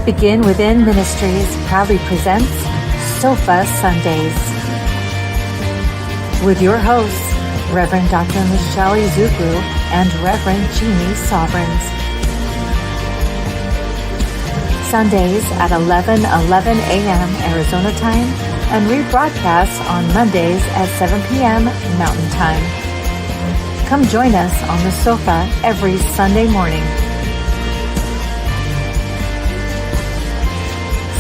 Begin Within Ministries proudly presents Sofa Sundays with your hosts, Reverend Dr. Michelle Izuku and Reverend Jeannie Sovereigns. Sundays at 11:11 a.m. Arizona time and rebroadcasts on Mondays at 7 p.m. Mountain Time. Come join us on the sofa every Sunday morning.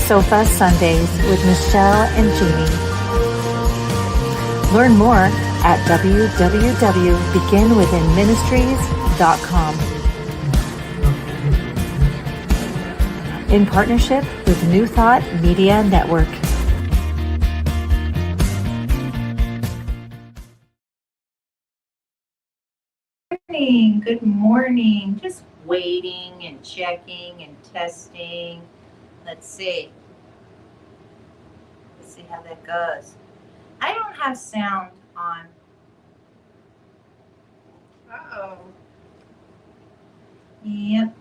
Sofa Sundays with Michelle and Jeannie. Learn more at www.beginwithinministries.com. In partnership with New Thought Media Network. Good morning. Just waiting and checking and testing. Let's see how that goes. I don't have sound on. Uh-oh. Yep.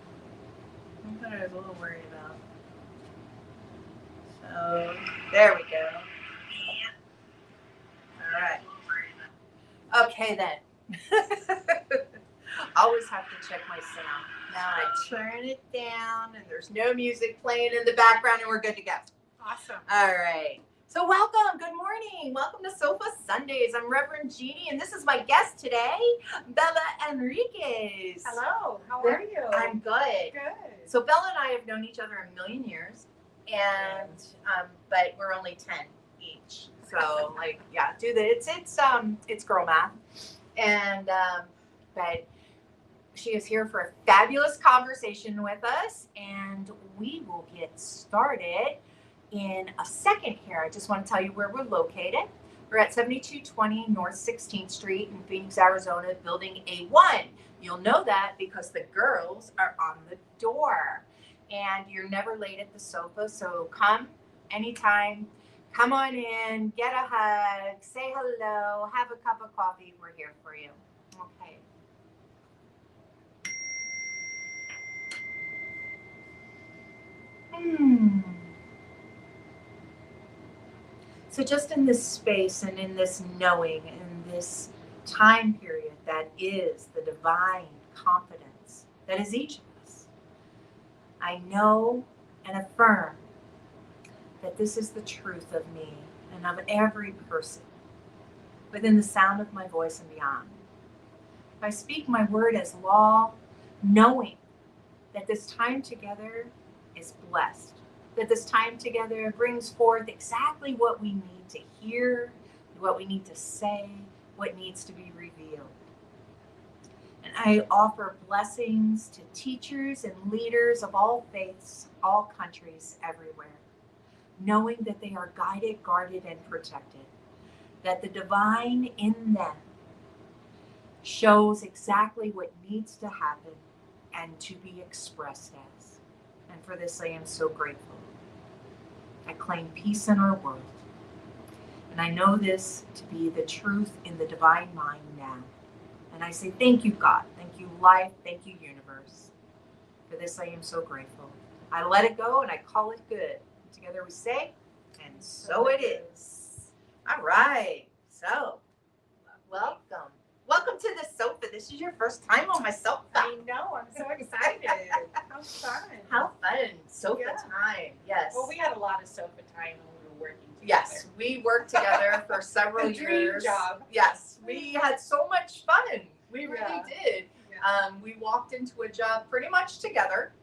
That's what I was a little worried about. So, there we go. All right. Okay, then. Always have to check my sound. Now I turn it down and there's no music playing in the background and we're good to go. Awesome. All right. So welcome. Good morning. Welcome to Sofa Sundays. I'm Reverend Jeannie and this is my guest today, Bella Enriquez. Hello. How are you? I'm good. Good. So Bella and I have known each other a million years and but we're only 10 each. So it's girl math. And but she is here for a fabulous conversation with us, and we will get started in a second here. I just want to tell you where we're located. We're at 7220 North 16th Street in Phoenix, Arizona, Building A1. You'll know that because the girls are on the door, and you're never late at the sofa, so come anytime. Come on in, get a hug, say hello, have a cup of coffee. We're here for you. Okay. So just in this space and in this knowing, in this time period that is the divine confidence that is each of us, I know and affirm that this is the truth of me and of every person within the sound of my voice and beyond. I speak my word as law, knowing that this time together is blessed, that this time together brings forth exactly what we need to hear, what we need to say, what needs to be revealed. And I offer blessings to teachers and leaders of all faiths, all countries, everywhere, knowing that they are guided, guarded, and protected, that the divine in them shows exactly what needs to happen and to be expressed as. And for this, I am so grateful. I claim peace in our world. And I know this to be the truth in the divine mind now. And I say, thank you, God. Thank you, life. Thank you, universe. For this, I am so grateful. I let it go and I call it good. Together we say, and so it is. All right. So, welcome. Welcome to the sofa. This is your first time on my sofa. I know. I'm so excited. How fun. How fun. Sofa time. Yes. Well, we had a lot of sofa time when we were working together. Yes. We worked together for several years. Dream job. Yes. We had so much fun. We really did. Yeah. We walked into a job pretty much together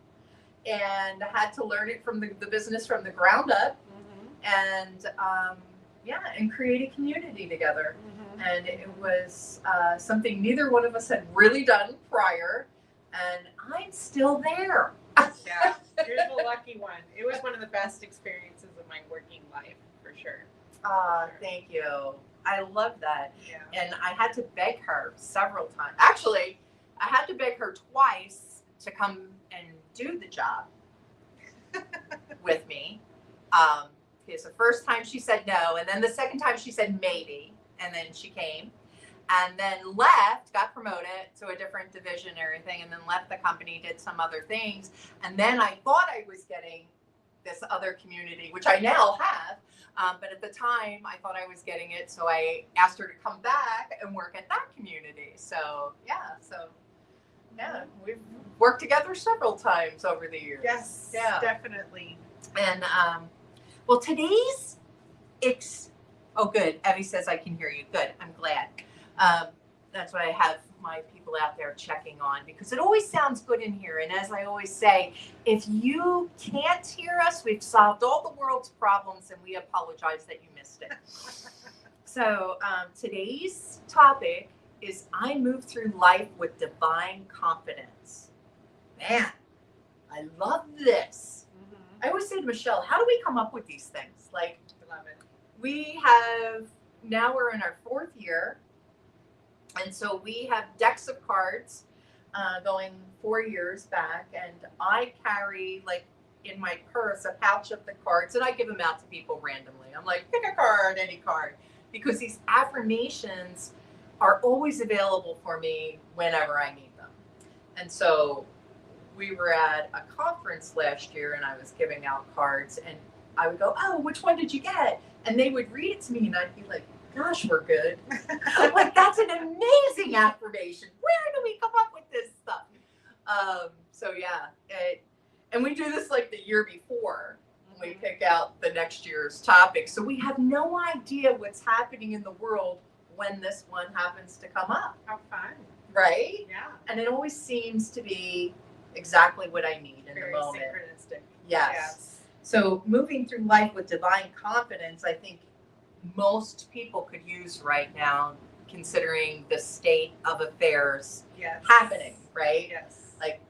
and had to learn it from the business from the ground up. And and create a community together. And it was something neither one of us had really done prior, and I'm still there. Yeah, you're the lucky one. It was one of the best experiences of my working life, for sure. Thank you. I love that. Yeah. And I had to beg her several times. Actually, I had to beg her twice to come and do the job with me. Because the first time she said no, and then the second time she said maybe, and then she came. and then left, got promoted to a different division and everything, and then left the company, did some other things. And then I thought I was getting this other community, which I now have. But at the time, I thought I was getting it, so I asked her to come back and work at that community. So we've worked together several times over the years. Yes, definitely. And well, today's oh, good. Evie says I can hear you. Good. I'm glad. That's why I have my people out there checking on, because it always sounds good in here. And as I always say, if you can't hear us, we've solved all the world's problems, and we apologize that you missed it. So today's topic is I move through life with divine confidence. Man, I love this. Mm-hmm. I always say to Michelle, how do we come up with these things? Like, I love it. We're in our 4th year. And so we have decks of cards going 4 years back. And I carry, like, in my purse, a pouch of the cards. And I give them out to people randomly. I'm like, pick a card, any card. Because these affirmations are always available for me whenever I need them. And so we were at a conference last year, and I was giving out cards. And I would go, oh, which one did you get? And they would read it to me, and I'd be like, gosh, we're good. Like, that's an amazing affirmation. Where do we come up with this stuff? And we do this like the year before when we pick out the next year's topic. So we have no idea what's happening in the world when this one happens to come up. How fun. Right? Yeah. And it always seems to be exactly what I need in Very the moment. synchronistic. Yes. So moving through life with divine confidence, I think most people could use right now, considering the state of affairs happening, right? Yes. Like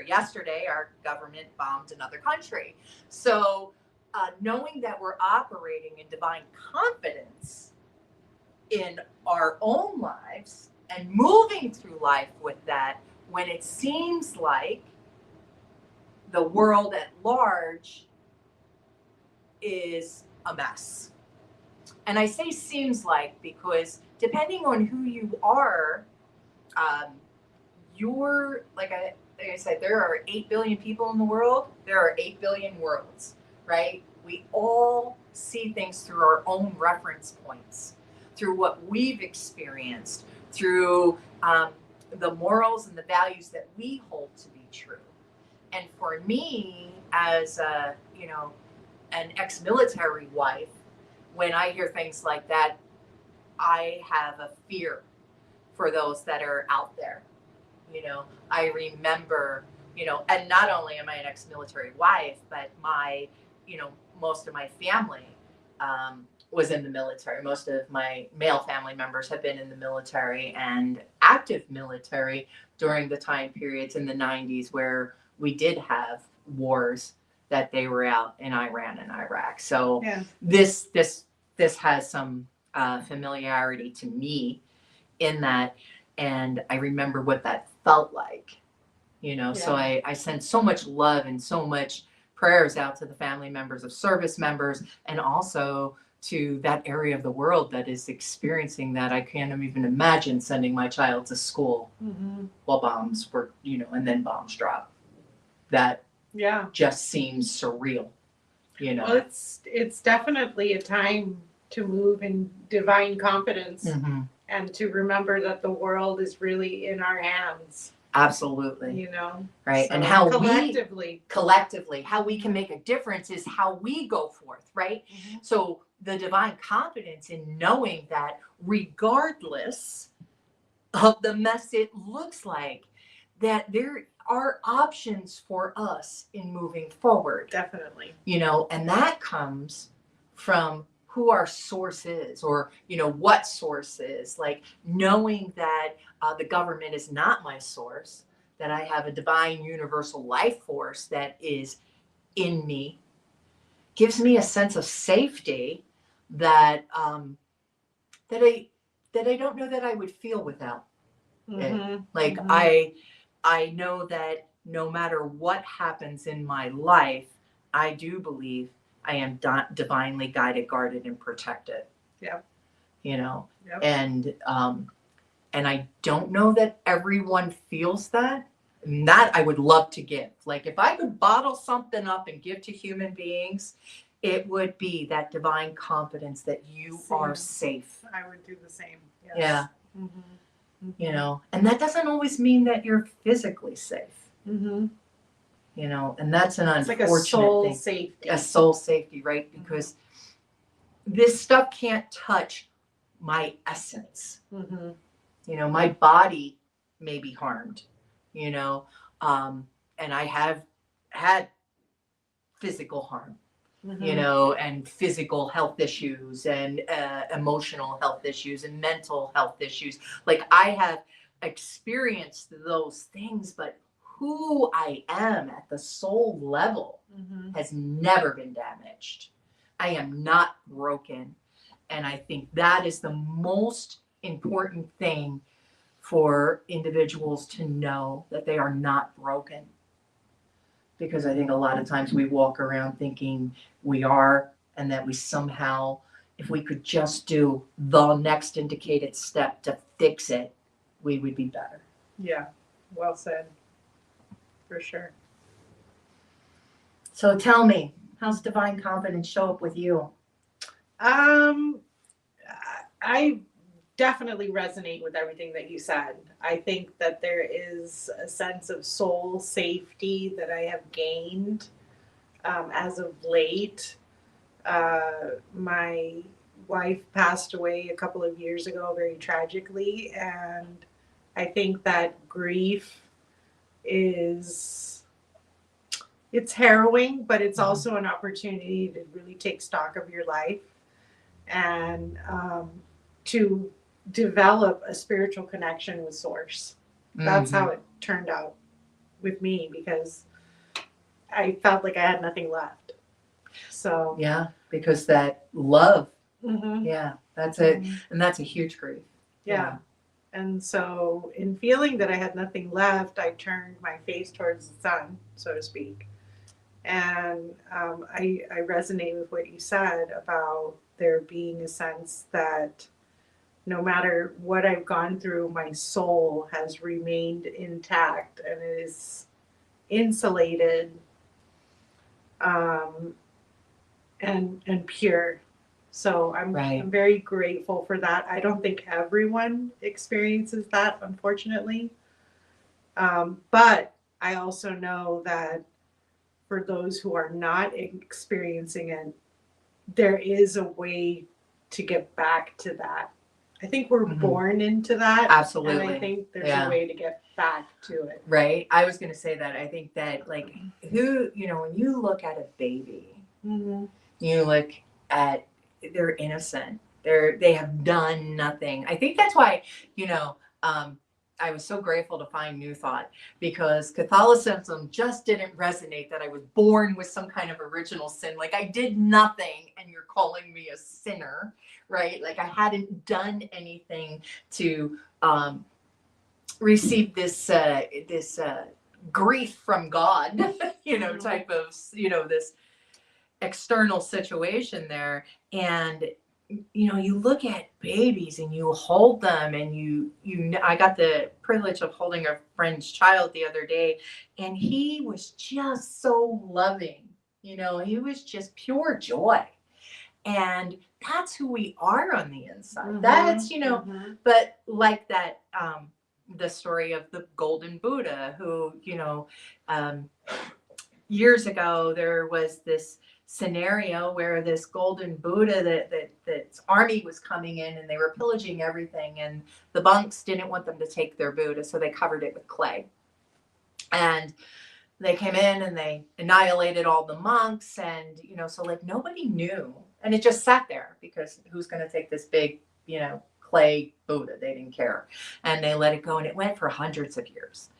yesterday, our government bombed another country. So knowing that we're operating in divine confidence in our own lives and moving through life with that, when it seems like the world at large is a mess. And I say seems like because depending on who you are, you're like I said, there are 8 billion people in the world. There are 8 billion worlds, right? We all see things through our own reference points, through what we've experienced, through the morals and the values that we hold to be true. And for me, as an ex-military wife, when I hear things like that, I have a fear for those that are out there. I remember, and not only am I an ex-military wife, but most of my family was in the military. Most of my male family members have been in the military and active military during the time periods in the 90s where we did have wars that they were out in Iran and Iraq. So this has some familiarity to me in that, and I remember what that felt like, So I sent so much love and so much prayers out to the family members of service members, and also to that area of the world that is experiencing that. I can't even imagine sending my child to school while bombs were, and then bombs drop. That just seems surreal, Well, it's definitely a time to move in divine confidence and to remember that the world is really in our hands. Absolutely. Right. So and how collectively, how we can make a difference is how we go forth, right? So the divine confidence in knowing that regardless of the mess it looks like, that there are options for us in moving forward. Definitely. And that comes from who our source is, or, what source is, like knowing that the government is not my source, that I have a divine universal life force that is in me, gives me a sense of safety that that I don't know that I would feel without it. Like I know that no matter what happens in my life, I do believe I am divinely guided, guarded, and protected. Yeah. And I don't know that everyone feels that. And that I would love to give. Like if I could bottle something up and give to human beings, it would be that divine confidence that you are safe. I would do the same. Yes. Yeah. Mm-hmm. Mm-hmm. You know, and that doesn't always mean that you're physically safe. Mm-hmm. You know, and that's an It's like a unfortunate soul thing. safety. A soul safety, right? Because this stuff can't touch my essence. Mm-hmm. You know, my body may be harmed, you know, and I have had physical harm, Mm-hmm. you know, and physical health issues and emotional health issues and mental health issues. Like I have experienced those things, but who I am at the soul level Mm-hmm. has never been damaged. I am not broken. And I think that is the most important thing for individuals to know, that they are not broken. Because I think a lot of times we walk around thinking we are, and that we somehow, if we could just do the next indicated step to fix it, we would be better. Yeah, well said. For sure. So tell me, how's divine confidence show up with you? I definitely resonate with everything that you said. I think that there is a sense of soul safety that I have gained as of late. My wife passed away a couple of years ago, very tragically, and I think that grief it's harrowing, but it's also an opportunity to really take stock of your life and to develop a spiritual connection with Source. That's how it turned out with me, because I felt like I had nothing left. So yeah, because that love, mm-hmm. yeah, that's it, and that's a huge grief. Yeah. And so in feeling that I had nothing left, I turned my face towards the sun, so to speak. And I resonate with what you said about there being a sense that no matter what I've gone through, my soul has remained intact and is insulated and pure. So I'm very grateful for that. I don't think everyone experiences that, unfortunately. But I also know that for those who are not experiencing it, there is a way to get back to that. I think we're born into that. Absolutely. And I think there's a way to get back to it. Right. I was going to say that. I think that, like, when you look at a baby, you look at, they're innocent. They have done nothing. I think that's why, I was so grateful to find New Thought, because Catholicism just didn't resonate, that I was born with some kind of original sin. Like I did nothing and you're calling me a sinner, right? Like I hadn't done anything to receive this grief from God, type of, this external situation there. And you look at babies and you hold them, and I got the privilege of holding a friend's child the other day, and he was just so loving. He was just pure joy. And that's who we are on the inside. That's, but like that, the story of the golden Buddha, who, years ago, there was this scenario where this golden Buddha that army was coming in, and they were pillaging everything, and the monks didn't want them to take their Buddha, so they covered it with clay. And they came in and they annihilated all the monks, and so like nobody knew, and it just sat there, because who's going to take this big clay Buddha? They didn't care, and they let it go, and it went for hundreds of years.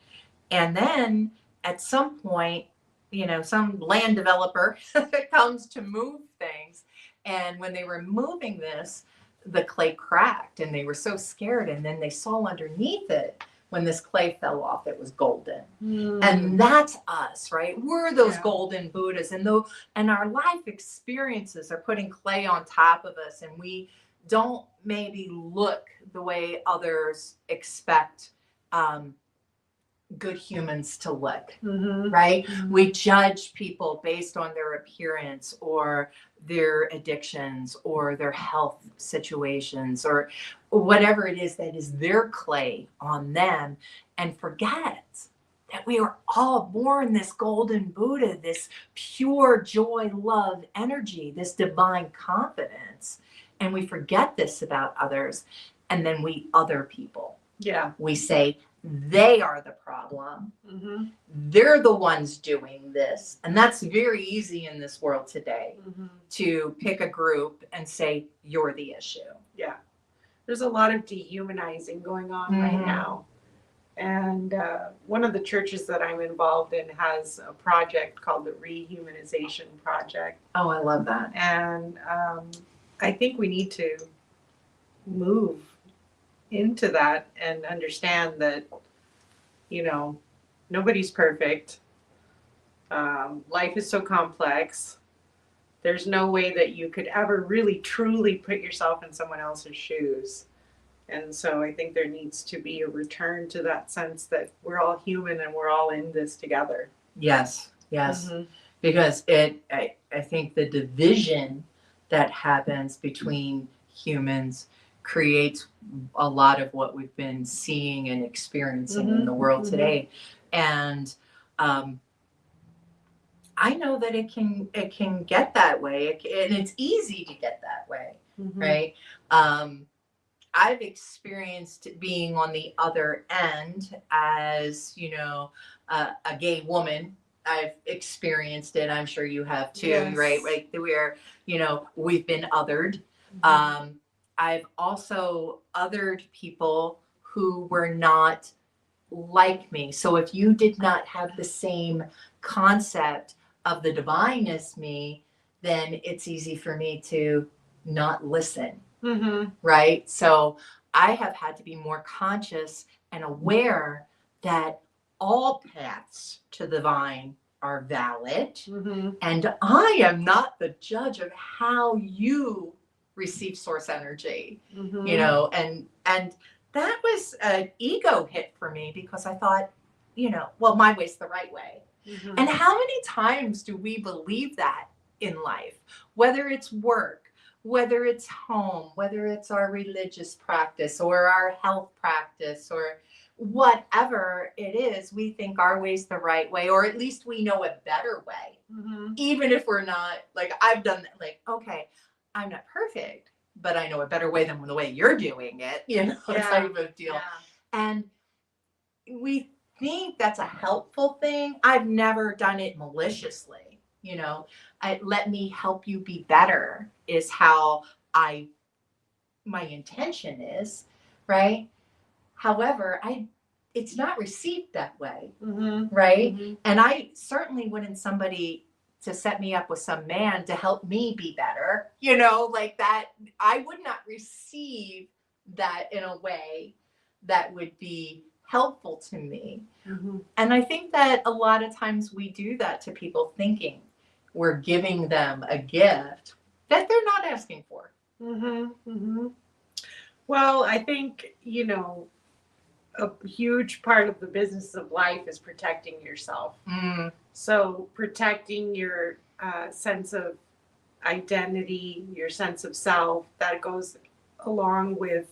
And then at some point, some land developer comes to move things. And when they were moving this, the clay cracked, and they were so scared. And then they saw underneath it, when this clay fell off, it was golden. And that's us, right? We're those golden Buddhas. And our life experiences are putting clay on top of us. And we don't maybe look the way others expect good humans to look, Mm-hmm. right? Mm-hmm. We judge people based on their appearance or their addictions or their health situations or whatever it is that is their clay on them, and forget that we are all born this golden Buddha, this pure joy, love, energy, this divine confidence. And we forget this about others. And then we other people. Yeah. We say, they are the problem. Mm-hmm. They're the ones doing this. And that's very easy in this world today, Mm-hmm. to pick a group and say, you're the issue. Yeah. There's a lot of dehumanizing going on right now. And one of the churches that I'm involved in has a project called the Rehumanization Project. Oh, I love that. And I think we need to move into that and understand that, you know, nobody's perfect. Life is so complex. There's no way that you could ever really truly put yourself in someone else's shoes. And so I think there needs to be a return to that sense that we're all human and we're all in this together. Yes, yes. Mm-hmm. Because I think the division that happens between humans creates a lot of what we've been seeing and experiencing in the world today. And I know that it can get that way, and it's easy to get that way, right? I've experienced being on the other end as, you know, a gay woman. I've experienced it. I'm sure you have too, yes. Right? Right. Where, you know, we've been othered. I've also othered people who were not like me. So if you did not have the same concept of the divineness me, then it's easy for me to not listen. Right? So I have had to be more conscious and aware that all paths to the divine are valid. And I am not the judge of how you receive source energy, you know, and that was an ego hit for me because I thought, you know, well, my way's the right way. And how many times do we believe that in life, whether it's work, whether it's home, whether it's our religious practice or our health practice or whatever it is, we think our way's the right way, or at least we know a better way. Even if we're not, like, I've done that, like, okay, I'm not perfect, but I know a better way than the way you're doing it, you know, type of deal. And we think that's a helpful thing. I've never done it maliciously, you know. Let me help you be better is how my intention is, right? However, it's not received that way, right? And I certainly wouldn't somebody to set me up with some man to help me be better, you know, like that. I would not receive that in a way that would be helpful to me. And I think that a lot of times we do that to people thinking we're giving them a gift that they're not asking for. Well, I think, you know, a huge part of the business of life is protecting yourself. So protecting your sense of identity, your sense of self, that goes along with,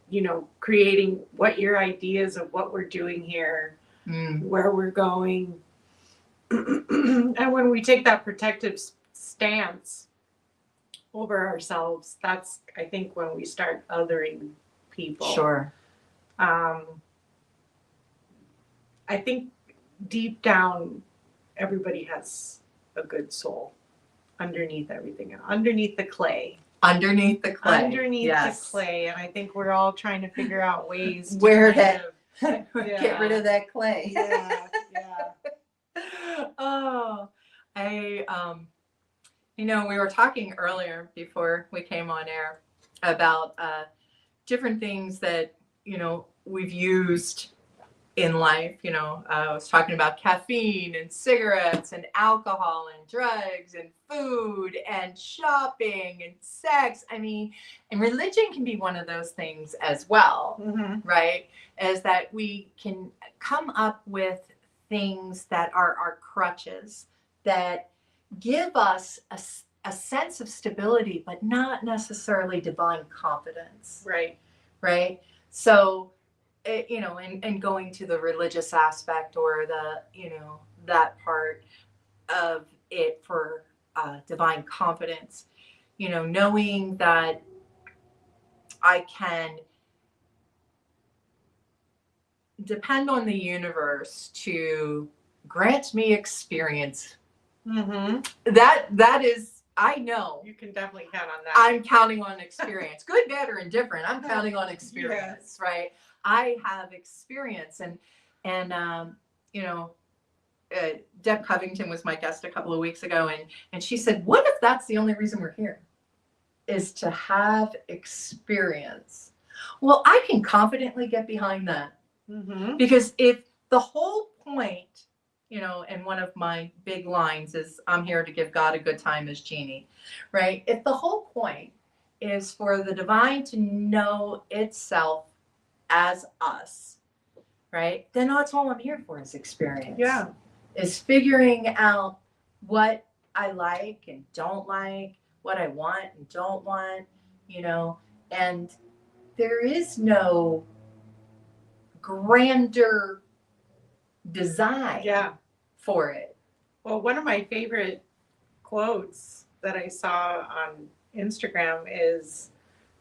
you know, creating what your ideas of what we're doing here, where we're going. And when we take that protective stance over ourselves, that's, I think, when we start othering people. Sure. I think deep down, everybody has a good soul underneath everything, underneath the clay. Underneath the clay. Underneath the clay. And I think we're all trying to figure out ways where to get rid of that clay. Yeah. Oh, you know, we were talking earlier before we came on air about different things that, you know, we've used in life. I was talking about caffeine and cigarettes and alcohol and drugs and food and shopping and sex. I mean, and religion can be one of those things as well, right? Is that we can come up with things that are our crutches that give us a sense of stability, but not necessarily divine confidence. Right. Right. So, and going to the religious aspect or that part of it for divine confidence, knowing that I can depend on the universe to grant me experience. That is, I know. You can definitely count on that. I'm counting on experience. Good, bad, or indifferent. I'm counting on experience, yes. Right? I have experience. And Deb Covington was my guest a couple of weeks ago, and she said, what if that's the only reason we're here? Is to have experience. Well, I can confidently get behind that. Because if the whole point, and one of my big lines is, I'm here to give God a good time as Jeannie, right? If the whole point is for the divine to know itself as us, right? Then that's all I'm here for is experience. Yeah. Is figuring out what I like and don't like, what I want and don't want, and there is no grander design for it. Well, one of my favorite quotes that I saw on Instagram is,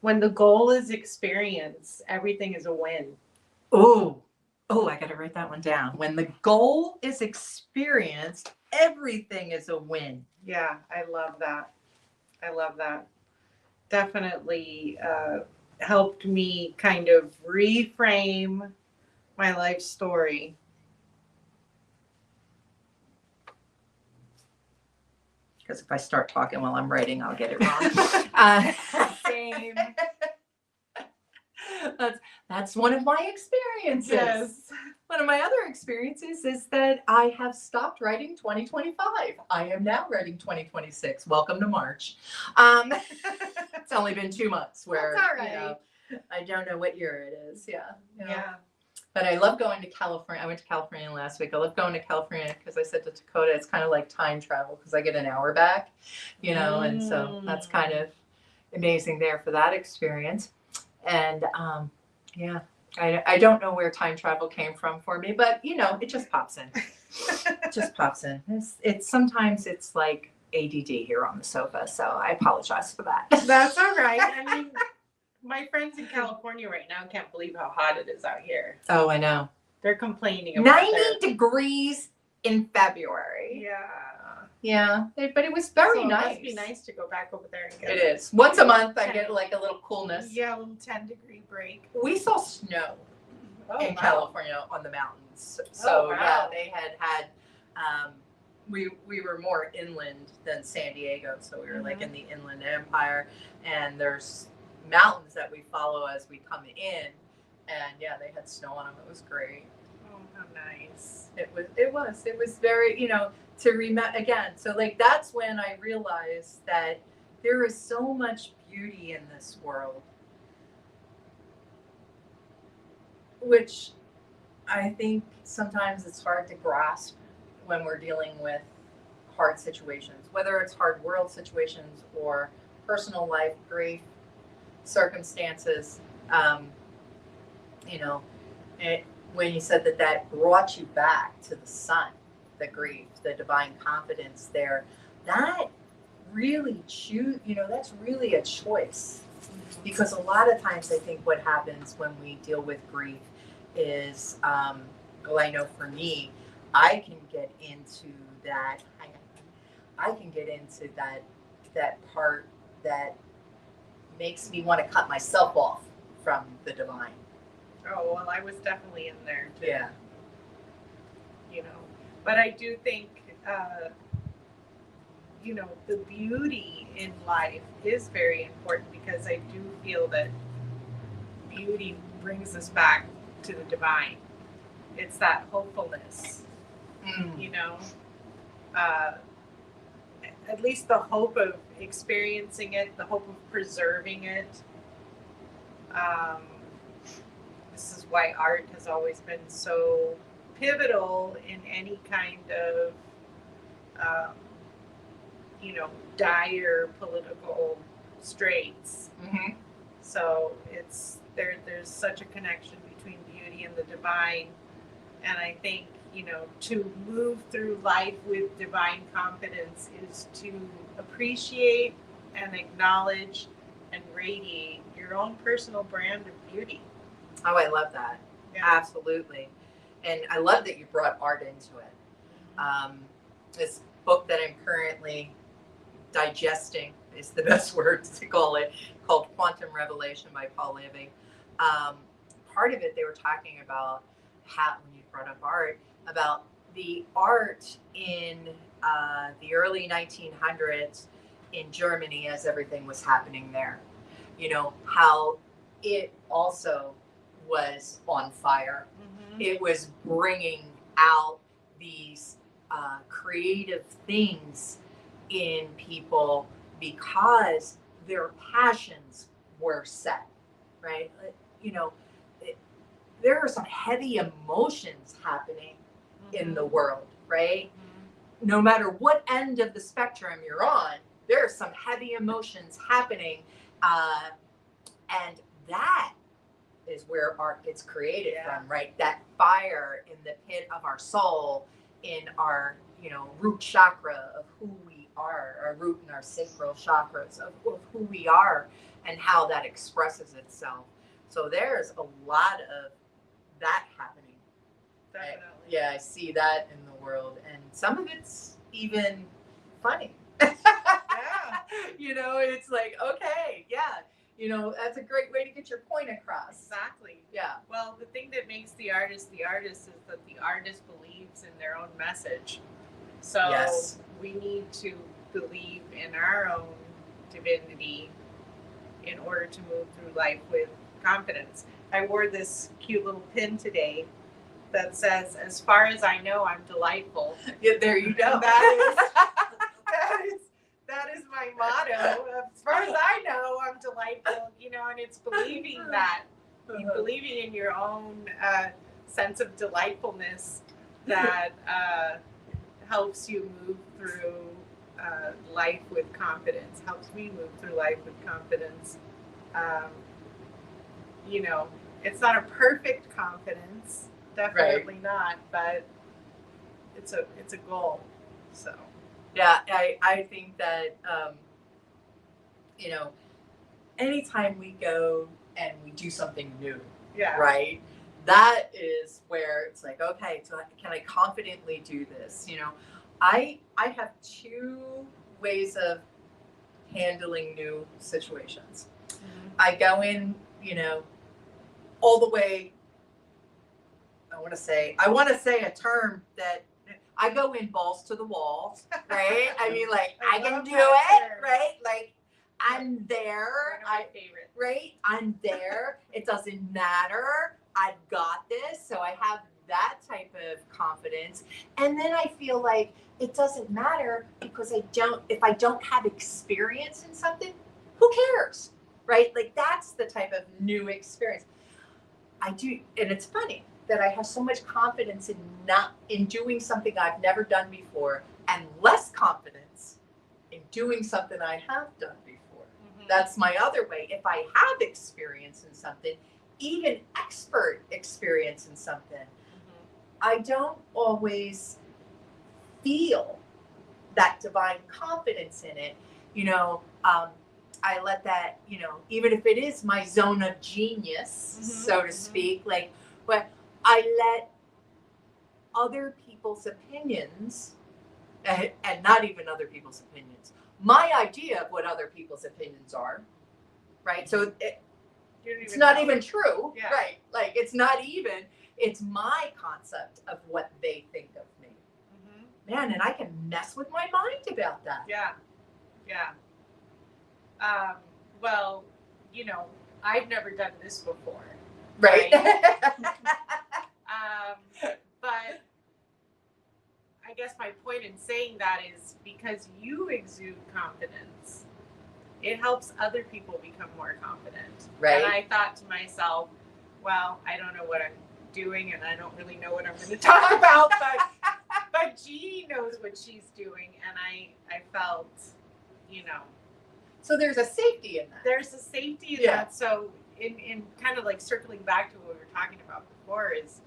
when the goal is experience, everything is a win. Oh, I got to write that one down. When the goal is experience, everything is a win. Yeah, I love that. Definitely helped me kind of reframe my life story. Because if I start talking while I'm writing, I'll get it wrong. Same. That's one of my experiences. Yes. One of my other experiences is that I have stopped writing 2025. I am now writing 2026. Welcome to March. It's only been 2 months where that's all right. I don't know what year it is. Yeah. Yeah. But I love going to California. I went to California last week. I love going to California because I said to Dakota, it's kind of like time travel because I get an hour back, and so that's kind of amazing there for that experience. And I don't know where time travel came from for me, but it just pops in. It just pops in. It's sometimes it's like ADD here on the sofa, so I apologize for that. That's all right. I mean, my friends in California right now can't believe how hot it is out here. Oh, I know. They're complaining about 90 degrees in February. Yeah. Yeah, but it was very nice. It must be nice to go back over there and get it. Is. Once a month, I get like a little coolness. Yeah, a little 10-degree break. We saw snow in California on the mountains. So, yeah, they had we were more inland than San Diego. So we were like in the Inland Empire. And there's mountains that we follow as we come in. And, yeah, they had snow on them. It was great. Oh, how nice. It was very, to remember again. So like, that's when I realized that there is so much beauty in this world, which I think sometimes it's hard to grasp when we're dealing with hard situations, whether it's hard world situations or personal life, grief, circumstances. When you said that brought you back to the sun, the grief, the divine confidence there, that really that's really a choice. Because a lot of times I think what happens when we deal with grief is, I know for me, I can get into that part that makes me want to cut myself off from the divine. Oh, well, I was definitely in there too. Yeah. But I do think, the beauty in life is very important, because I do feel that beauty brings us back to the divine. it's that hopefulness, you know, at least the hope of experiencing it, the hope of preserving it. This is why art has always been so pivotal in any kind of, dire political straits. Mm-hmm. So there's such a connection between beauty and the divine. And I think, to move through life with divine confidence is to appreciate and acknowledge and radiate your own personal brand of beauty. Oh, I love that. Yeah. Absolutely. And I love that you brought art into it. This book that I'm currently digesting is the best word to call it, called Quantum Revelation by Paul Levy. Part of it, they were talking about how, when you brought up art, about the art in the early 1900s in Germany as everything was happening there. How it also was on fire. Mm-hmm. It was bringing out these creative things in people because their passions were set, right? There are some heavy emotions happening in the world, right? Mm-hmm. No matter what end of the spectrum you're on, there are some heavy emotions happening. And that is where art gets created from, right? That fire in the pit of our soul, in our, root chakra of who we are, our root and our sacral chakras of who we are and how that expresses itself. So there's a lot of that happening. Definitely. I see that in the world. And some of it's even funny. Yeah. It's like, okay, that's a great way to get your point across. Exactly. Yeah. Well, the thing that makes the artist is that the artist believes in their own message. So yes. We need to believe in our own divinity in order to move through life with confidence. I wore this cute little pin today that says, "As far as I know, I'm delightful." Yeah, there you go. That is my motto. As far as I know, I'm delightful, and it's believing that, believing in your own sense of delightfulness that helps you move through life with confidence, helps me move through life with confidence. It's not a perfect confidence, definitely not, but it's a goal, so. Yeah, I think that, anytime we go and we do something new, right? That is where it's like, okay, so can I confidently do this? I have two ways of handling new situations. Mm-hmm. I go in, all the way. I want to say a term that I go in balls to the wall, right? I mean, like, I can do it, right? Like, I'm there. My favorite. Right? I'm there. It doesn't matter. I've got this. So I have that type of confidence. And then I feel like it doesn't matter because if I don't have experience in something, who cares? Right? Like, that's the type of new experience. I do, and it's funny that I have so much confidence in doing something I've never done before, and less confidence in doing something I have done before. Mm-hmm. That's my other way. If I have experience in something, even expert experience in something, mm-hmm. I don't always feel that divine confidence in it. I let that, even if it is my zone of genius, mm-hmm. so to speak, but I let other people's opinions, and not even other people's opinions, my idea of what other people's opinions are, right? So it's not even true, yeah. Right? Like, it's my concept of what they think of me. Mm-hmm. Man, and I can mess with my mind about that. Yeah. Well, I've never done this before. Right. guess my point in saying that is because you exude confidence, it helps other people become more confident. Right. And I thought to myself, well, I don't know what I'm doing and I don't really know what I'm going to talk about, but Jeannie knows what she's doing. And I felt, So there's a safety in that. There's a safety in that. So in kind of like circling back to what we were talking about before is,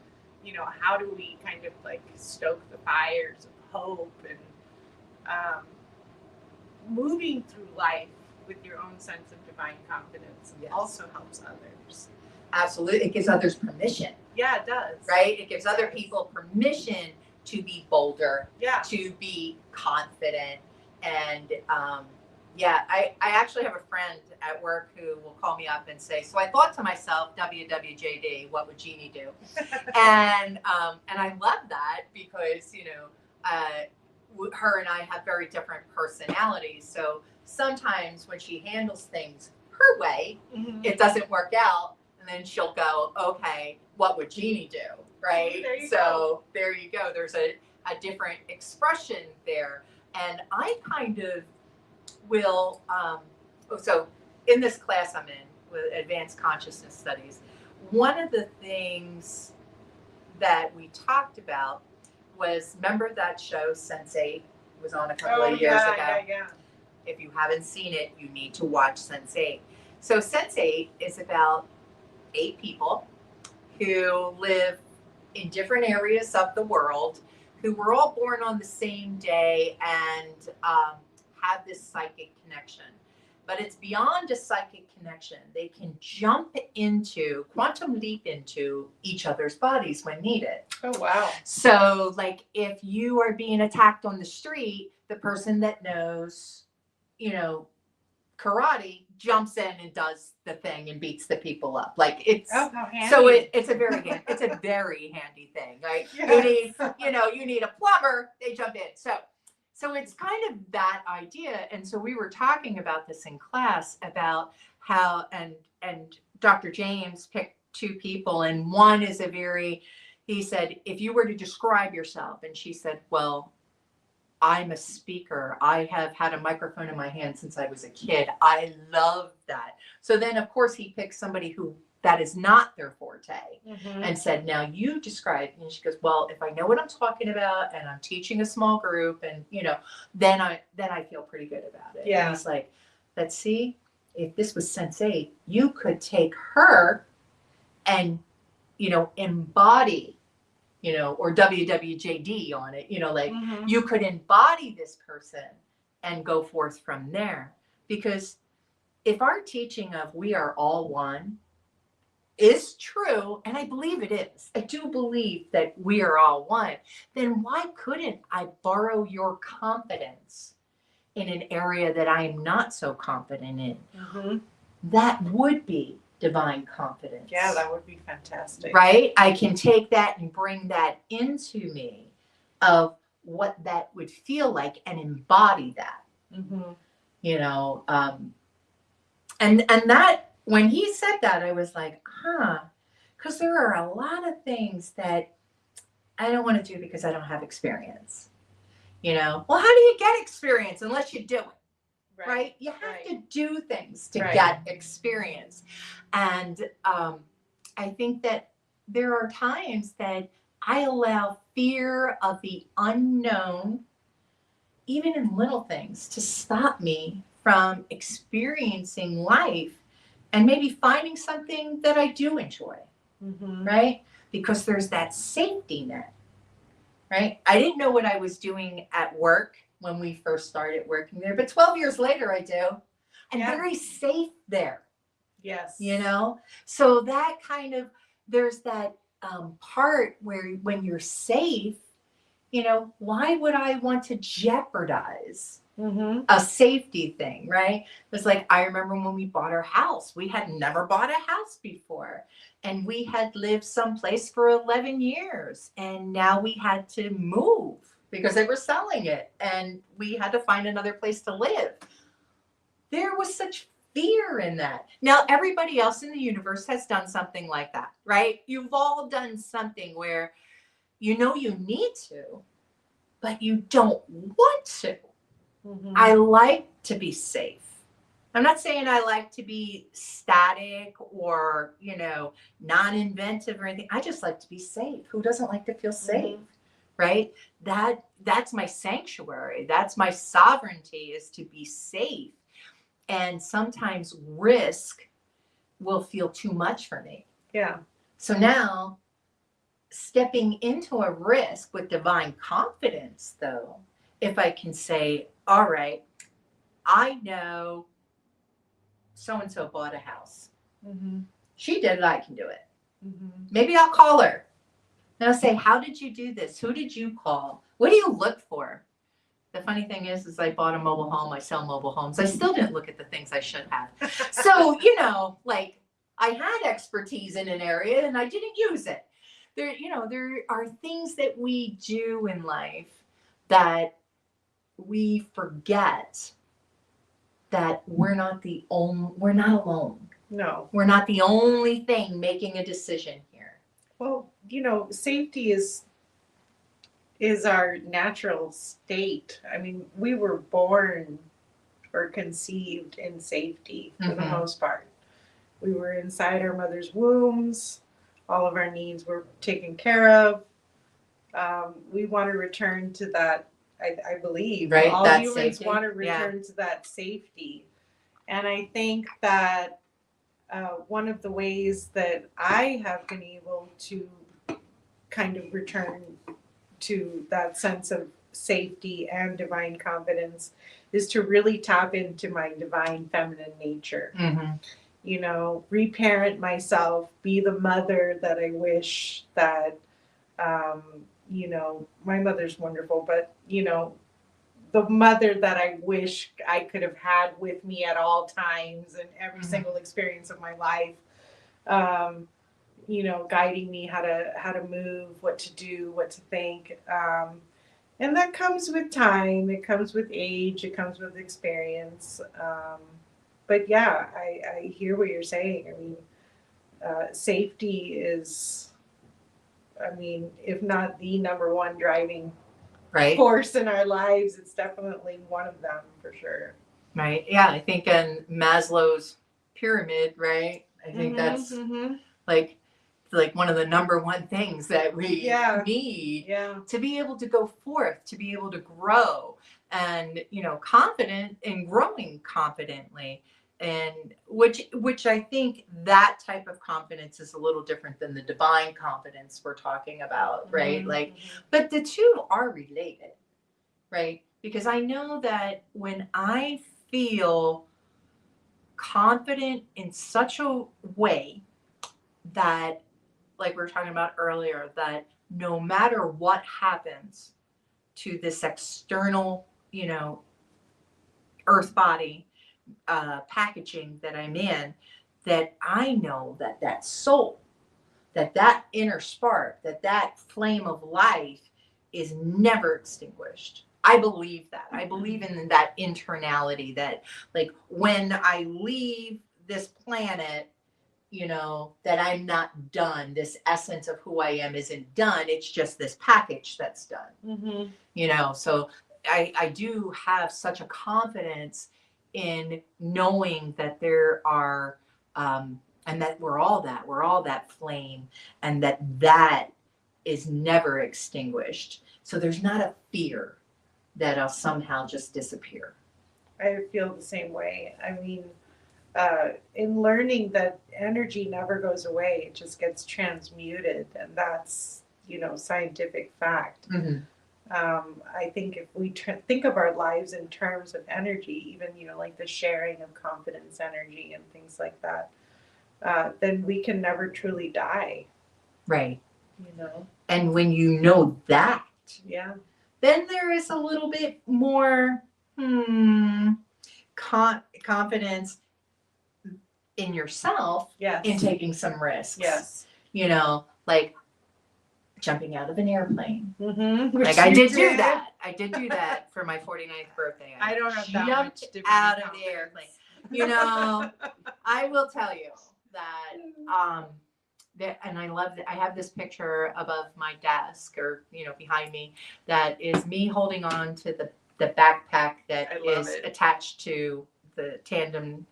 how do we kind of like stoke the fires of hope and moving through life with your own sense of divine confidence also helps others. Absolutely. It gives others permission. Yeah, it does. Right? It gives other people permission to be bolder, to be confident. And I actually have a friend at work who will call me up and say, so I thought to myself, WWJD, what would Jeannie do? And I love that because, her and I have very different personalities. So sometimes when she handles things her way, it doesn't work out. And then she'll go, okay, what would Jeannie do? Right? There you go. There's a different expression there. And I kind of will, so in this class I'm in with Advanced Consciousness Studies, one of the things that we talked about was, remember that show Sense8? It was on a couple of years ago. Yeah. If you haven't seen it, you need to watch Sense8. So Sense8 is about 8 people who live in different areas of the world, who were all born on the same day and have this psychic connection. But it's beyond a psychic connection. They can quantum leap into each other's bodies when needed. Oh, wow. So like if you are being attacked on the street, the person that knows, karate jumps in and does the thing and beats the people up. Like it's how handy. So it's a very handy thing. Right? Yes. You need a plumber, they jump in. So it's kind of that idea. And so we were talking about this in class about how, and Dr. James picked 2 people, and one is he said, if you were to describe yourself, and she said, well, I'm a speaker. I have had a microphone in my hand since I was a kid. I love that. So then of course he picked somebody who that is not their forte, and said, now you describe. And she goes, well, if I know what I'm talking about and I'm teaching a small group and, then I feel pretty good about it. Yeah. And he's like, let's see, if this was Sense8, you could take her and, embody, or WWJD on it, you could embody this person and go forth from there. Because if our teaching of we are all one is true, and I believe it is, I do believe that we are all one, then why couldn't I borrow your confidence in an area that I am not so confident in? That would be divine confidence. Yeah, that would be fantastic. Right? I can take that and bring that into me of what that would feel like and embody that. And that, when he said that, I was like, because there are a lot of things that I don't want to do because I don't have experience. Well, how do you get experience unless you do it? Right? You have to do things to get experience. And I think that there are times that I allow fear of the unknown, even in little things, to stop me from experiencing life and maybe finding something that I do enjoy, right? Because there's that safety net, right? I didn't know what I was doing at work when we first started working there, but 12 years later I do. I'm very safe there. Yes. So that kind of, there's that part where when you're safe, why would I want to jeopardize a safety thing, right? It's like, I remember when we bought our house, we had never bought a house before, and we had lived someplace for 11 years, and now we had to move because they were selling it, and we had to find another place to live. There was such fear in that. Now, everybody else in the universe has done something like that, right? You've all done something where you need to, but you don't want to. Mhm. I like to be safe. I'm not saying I like to be static or, non-inventive or anything. I just like to be safe. Who doesn't like to feel safe? Right? That's my sanctuary. That's my sovereignty, is to be safe. And sometimes risk will feel too much for me. Yeah. So now, stepping into a risk with divine confidence, though, if I can say, all right, I know so-and-so bought a house. Mm-hmm. She did it, I can do it. Mm-hmm. Maybe I'll call her. And I'll say, how did you do this? Who did you call? What do you look for? The funny thing is I bought a mobile home. I sell mobile homes. I still didn't look at the things I should have. So, like, I had expertise in an area and I didn't use it. There are things that we do in life that we forget that we're not alone. No. We're not the only thing making a decision here. Well, safety is our natural state. I mean, we were born or conceived in safety for the most part. We were inside our mother's wombs. All of our needs were taken care of. We want to return to that, I believe. Right, all that humans safety. want to return to that safety. And I think that one of the ways that I have been able to kind of return to that sense of safety and divine confidence is to really tap into my divine feminine nature. Reparent myself, be the mother that I wish that, my mother's wonderful, but, the mother that I wish I could have had with me at all times and every single experience of my life. Guiding me how to move, what to do, what to think. And that comes with time. It comes with age. It comes with experience. But yeah, I hear what you're saying. I mean, safety is, if not the number one driving force in our lives, it's definitely one of them for sure. Right. Yeah. I think in Maslow's pyramid, right? I think that's like one of the number one things that we need to be able to go forth, to be able to grow and, confident and growing confidently. And which I think that type of confidence is a little different than the divine confidence we're talking about, right? But the two are related, right? Because I know that when I feel confident in such a way that, like we were talking about earlier, that no matter what happens to this external, earth body packaging that I'm in, that I know that soul, that inner spark, that flame of life is never extinguished. I believe that. I believe in that internality that, like, when I leave this planet, that I'm not done. This essence of who I am isn't done. It's just this package that's done. So I do have such a confidence in knowing that there are, and that we're all that flame, and that is never extinguished. So there's not a fear that I'll somehow just disappear. I feel the same way. I mean, in learning that energy never goes away, it just gets transmuted, and that's, scientific fact. I think if we think of our lives in terms of energy, even, like the sharing of confidence energy and things like that, then we can never truly die. Right. And when you know that, then there is a little bit more confidence in yourself in taking some risks. Like jumping out of an airplane. Like I did do that. I did do that for my 49th birthday. I don't have that much jumped out of the airplane. I will tell you that and I love that I have this picture above my desk or, behind me that is me holding on to the backpack that is attached to the tandem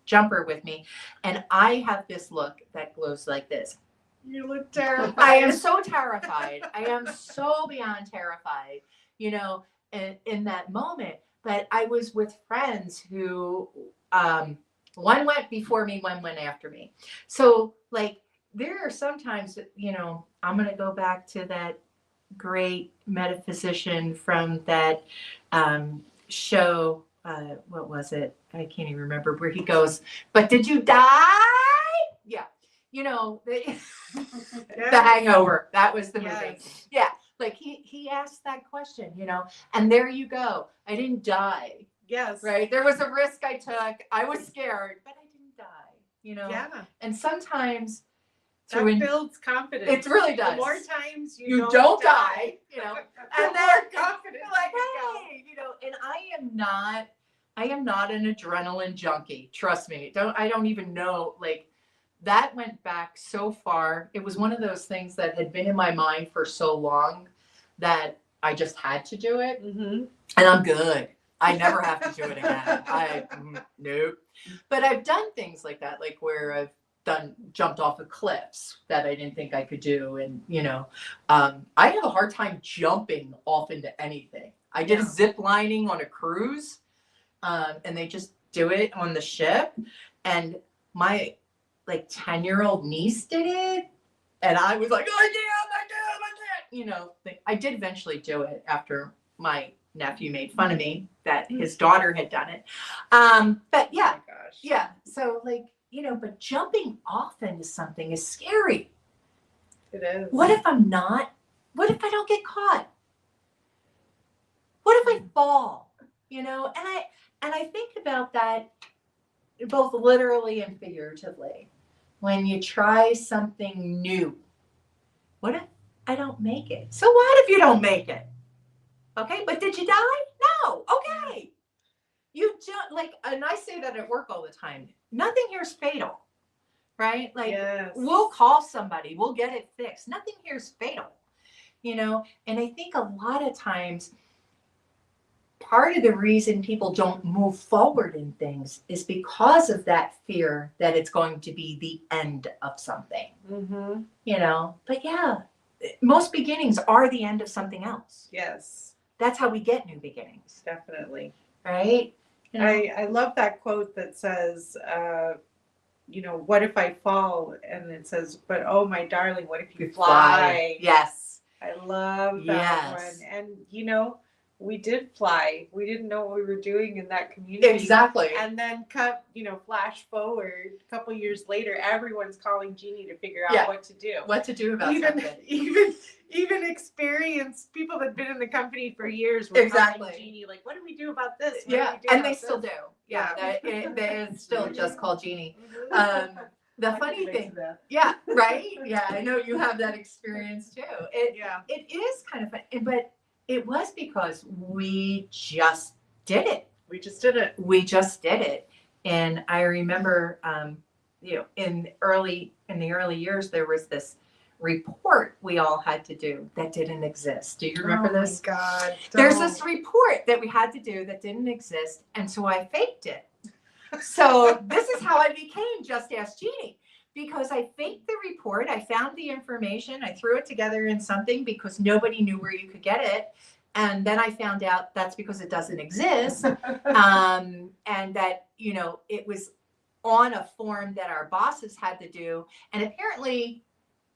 jumper with me. And I have this look that glows like this. You look terrified. I am so terrified. I am so beyond terrified, in that moment. But I was with friends who, one went before me, one went after me. So like, there are sometimes, I'm going to go back to that great metaphysician from that show. What was it? I can't even remember where he goes, but did you die? Yeah. The Hangover. That was the movie. Yeah. Like he asked that question, and there you go. I didn't die. Yes. Right. There was a risk I took. I was scared, but I didn't die, Yeah. And sometimes that builds confidence. It really does. The more times you don't die, the and then more confidence. like, hey, and I am not an adrenaline junkie. Trust me. I don't even know, like, that went back so far. It was one of those things that had been in my mind for so long that I just had to do it. Mm-hmm. And I'm good. I never have to do it again. Nope. But I've done things like that, like where I've jumped off of cliffs that I didn't think I could do. And, I have a hard time jumping off into anything. I did a zip lining on a cruise, and they just do it on the ship. And my 10-year-old niece did it. And I was like, I did eventually do it after my nephew made fun of me that his daughter had done it. But yeah, oh my gosh. Yeah. So but jumping off into something is scary. It is. What if I don't get caught? What if I fall? And I think about that both literally and figuratively. When you try something new, what if I don't make it? So what if you don't make it? Okay, but did you die? No. Okay. You just and I say that at work all the time. Nothing here is fatal, right? We'll call somebody, we'll get it fixed. Nothing here is fatal, And I think a lot of times, part of the reason people don't move forward in things is because of that fear that it's going to be the end of something. Mm-hmm. But yeah, most beginnings are the end of something else. Yes. That's how we get new beginnings. Definitely. Right? I love that quote that says, what if I fall? And it says, but oh, my darling, what if you fly? Yes. I love that one. And, we did fly. We didn't know what we were doing in that community. Exactly. And then flash forward a couple years later, everyone's calling Jeannie to figure out what to do. What to do about something. Even experienced people that'd been in the company for years were calling Jeannie, like, what do we do about this? And they still do. Yeah. They still just call Jeannie. The funny thing, yeah, right? Yeah, I know you have that experience too. It is kind of fun, but it was because we just did it. We just did it. And I remember, in the early years, there was this report we all had to do that didn't exist. Do you remember this? Oh my God. There's this report that we had to do that didn't exist. And so I faked it. So this is how I became Just Ask Jeannie. Because I faked the report, I found the information, I threw it together in something because nobody knew where you could get it. And then I found out that's because it doesn't exist. And that, it was on a form that our bosses had to do. And apparently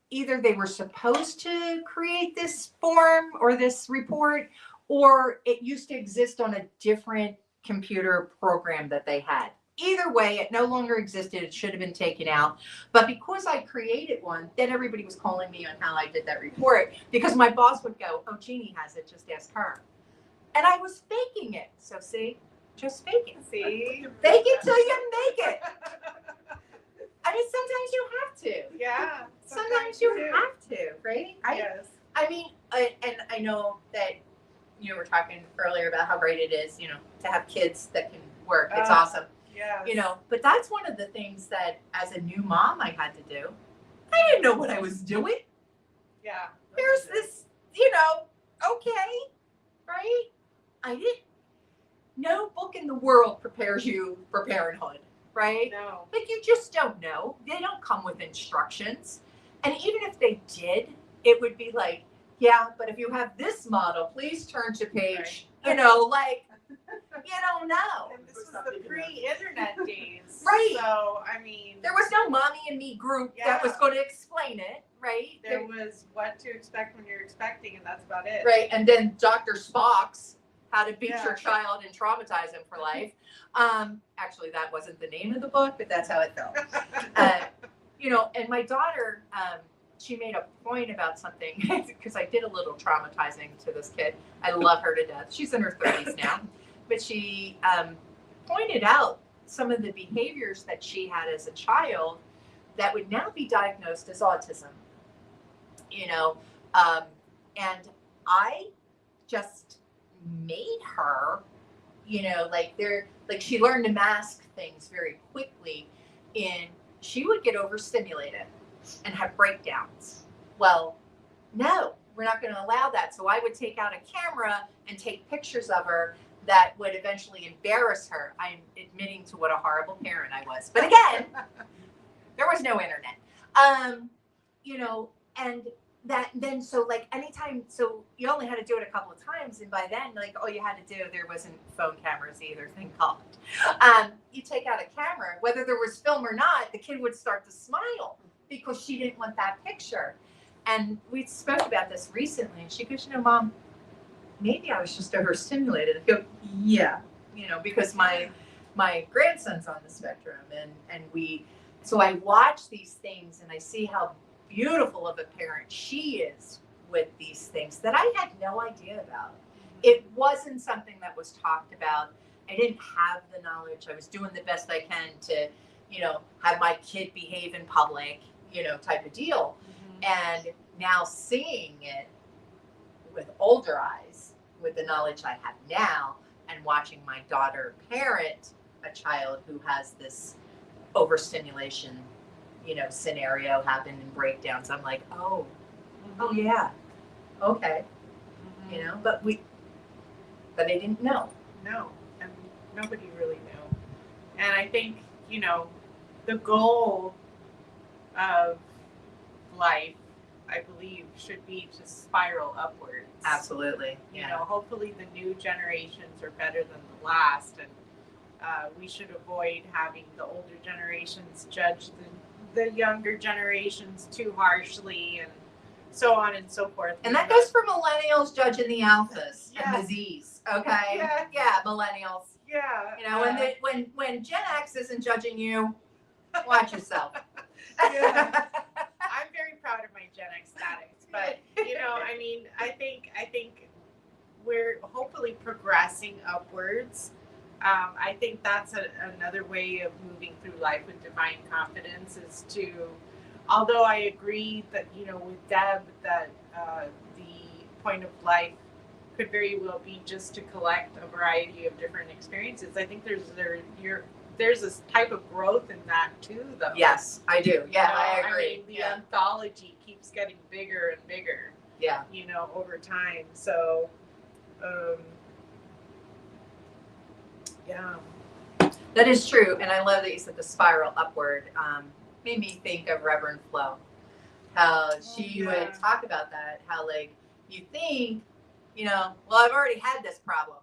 either they were supposed to create this form or this report, or it used to exist on a different computer program that they had. Either way, it no longer existed. It should have been taken out. But because I created one, then everybody was calling me on how I did that report because my boss would go, oh, Jeannie has it. Just ask her. And I was faking it. So see, just fake it. See? Fake it till you make it. I mean, sometimes you have to. Yeah. Sometimes you have to, right? Yes. I mean, and I know that you were talking earlier about how great it is, to have kids that can work. It's awesome. Yeah. But that's one of the things that as a new mom I had to do. I didn't know what I was doing. Yeah. Here's this, okay, right? I didn't. No book in the world prepares you for parenthood, right? No. Like, you just don't know. They don't come with instructions. And even if they did, it would be like, yeah, but if you have this model, please turn to page, Right. Like, you don't know. And this was the pre-internet days. Right. So, I mean. There was no mommy and me group that was Yeah. going to explain it, right? There was what to expect when you're expecting, and that's about it. Right. And then Dr. Spock's How to Beat Yeah. Your Child and Traumatize Him for Life. Actually, that wasn't the name of the book, but that's how it felt. And my daughter, she made a point about something because I did a little traumatizing to this kid. I love her to death. She's in her 30s now. But she pointed out some of the behaviors that she had as a child that would now be diagnosed as autism. And I just made her, she learned to mask things very quickly, and she would get overstimulated and have breakdowns. Well, no, we're not going to allow that. So I would take out a camera and take pictures of her that would eventually embarrass her. I'm admitting to what a horrible parent I was. But again, there was no internet. And that then, so anytime, so you only had to do it a couple of times. And by then, all you had to do, there wasn't phone cameras either, thank God. You take out a camera, whether there was film or not, the kid would start to smile because she didn't want that picture. And we spoke about this recently, and she goes, Mom, maybe I was just overstimulated. I go, yeah, because my grandson's on the spectrum, and so I watch these things and I see how beautiful of a parent she is with these things that I had no idea about. It wasn't something that was talked about. I didn't have the knowledge. I was doing the best I can to, have my kid behave in public, type of deal. And now seeing it with older eyes, with the knowledge I have now, and watching my daughter parent a child who has this overstimulation, scenario happen and breakdowns, I'm like, oh yeah, okay, but I didn't know. No, and nobody really knew. And I think, the goal of life, I believe, should be to spiral upwards. Absolutely. Hopefully the new generations are better than the last, and we should avoid having the older generations judge the younger generations too harshly, and so on and so forth. And that goes for millennials judging the alphas and the Z's. Okay. Yes. Yeah, millennials. Yeah. When Gen X isn't judging you, watch yourself. Yeah. I'm very proud of my Gen X status, but I think we're hopefully progressing upwards. I think that's another way of moving through life with divine confidence is to, although I agree that, with Deb, that the point of life could very well be just to collect a variety of different experiences. I think there's this type of growth in that too, though. Yes, I do. Yeah, I agree. The anthology keeps getting bigger and bigger. Yeah. Over time. So, yeah. That is true. And I love that you said the spiral upward. Made me think of Reverend Flo. How she would talk about that. How you think, well, I've already had this problem.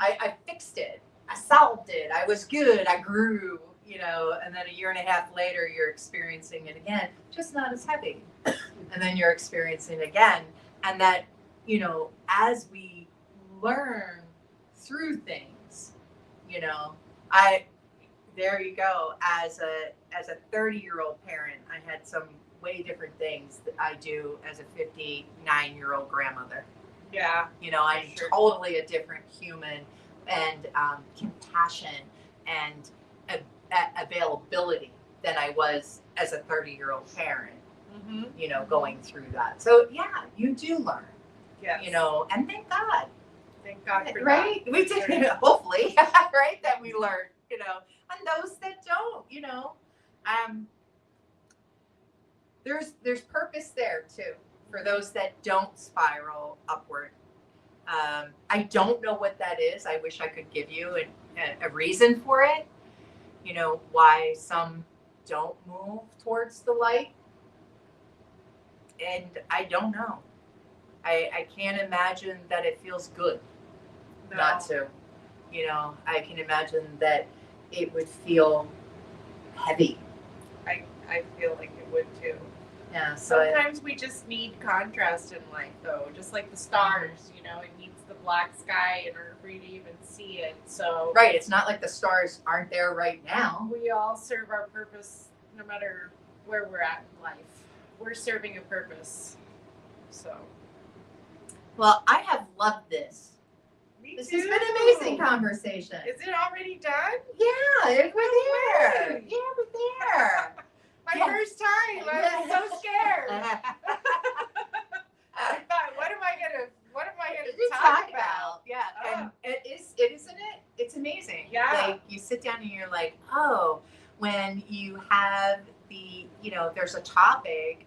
I fixed it. I solved it. I was good. I grew, and then a year and a half later, you're experiencing it again, just not as heavy. And then you're experiencing it again. And that, as we learn through things, there you go. As a 30-year-old parent, I had some way different things that I do as a 59-year-old grandmother. Yeah. I'm totally a different human, and compassion and availability than I was as a 30-year-old parent. Going through that. So yeah, you do learn. Yes. And thank God. Thank God for right? that. We did, hopefully, right? That we learned, and those that don't, there's purpose there too for those that don't spiral upward. I don't know what that is. I wish I could give you a reason for it. You know, why some don't move towards the light. And I don't know. I can't imagine that it feels good not to. You know, I can imagine that it would feel heavy. I feel like it would too. Yeah. So sometimes we just need contrast in life, though, just like the stars. You know, it needs the black sky in order for you to even see it. So right, it's not like the stars aren't there right now. We all serve our purpose, no matter where we're at in life. We're serving a purpose. So. Well, I have loved this. This has been an amazing conversation. Is it already done? Yeah, we're there. Yeah, we're there. My first time. I was so scared. I thought, what am I gonna talk about? Yeah, and it is, isn't it? It's amazing. Yeah. Like you sit down and you're like, oh, when you have the, you know, there's a topic,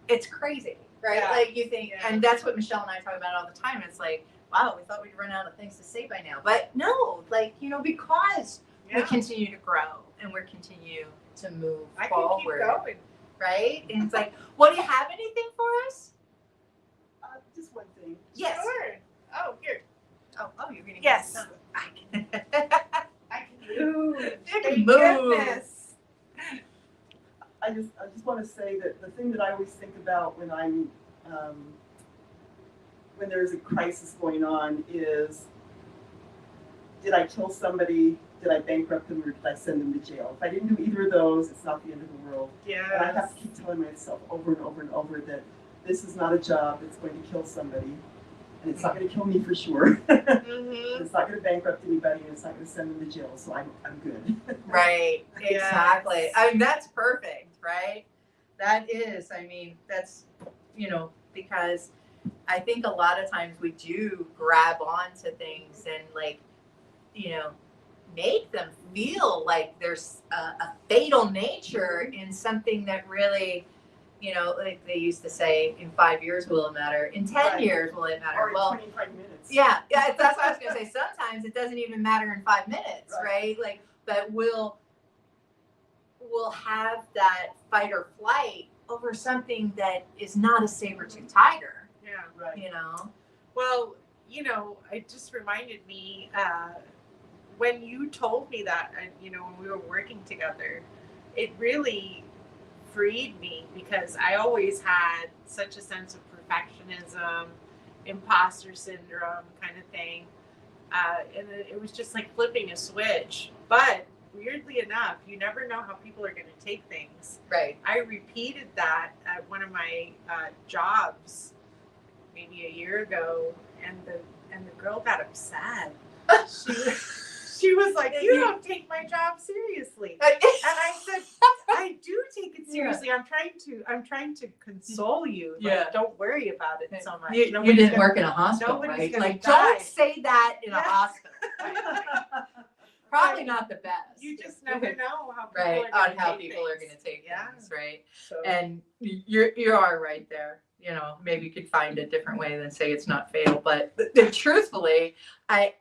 it's crazy. Right? Yeah. Like you think, and that's what Michelle and I talk about all the time. It's like, wow, we thought we'd run out of things to say by now. But no, like, you know, because we continue to grow and we continue to move forward. Can keep going. Right? And it's like, well, do you have anything for us? Just one thing. Yes. Sure. Oh, here. Oh, you're going to Yes. I can. I can move. You can move. Goodness. I just want to say that the thing that I always think about when I'm when there's a crisis going on is, did I kill somebody? Did I bankrupt them, or did I send them to jail? If I didn't do either of those, it's not the end of the world. Yeah. And I have to keep telling myself over and over and over that this is not a job that's going to kill somebody, and it's not going to kill me for sure. Mm-hmm. It's not going to bankrupt anybody, and it's not going to send them to jail. So I'm good. Right. Exactly. Yes. I mean, that's perfect, right? That is, I mean, that's, you know, because I think a lot of times we do grab onto things and, like, you know, make them feel like there's a fatal nature in something that really, you know, like they used to say, in 5 years will it matter? In 10 years will it matter? Or Well, 25 minutes. yeah, that's what I was going to say. Sometimes it doesn't even matter in 5 minutes, right? Like, but we'll have that fight or flight over something that is not a saber-toothed tiger. Yeah. Right. You know? Well, you know, it just reminded me when you told me that, you know, when we were working together, it really freed me because I always had such a sense of perfectionism, imposter syndrome kind of thing. And it was just like flipping a switch. But weirdly enough, you never know how people are going to take things. Right. I repeated that at one of my jobs maybe a year ago, and the girl got upset. She was like, "You don't take my job seriously," and I said, "I do take it seriously. I'm trying to console you. Like, don't worry about it so much." You didn't work in a hospital, nobody's right? Like, die. don't say that in a hospital. Right. Probably not the best. You just never know how people right are on how take people are things. going to take things, right? So. And you are right there. You know, maybe you could find a different way than say it's not fatal. But truthfully, I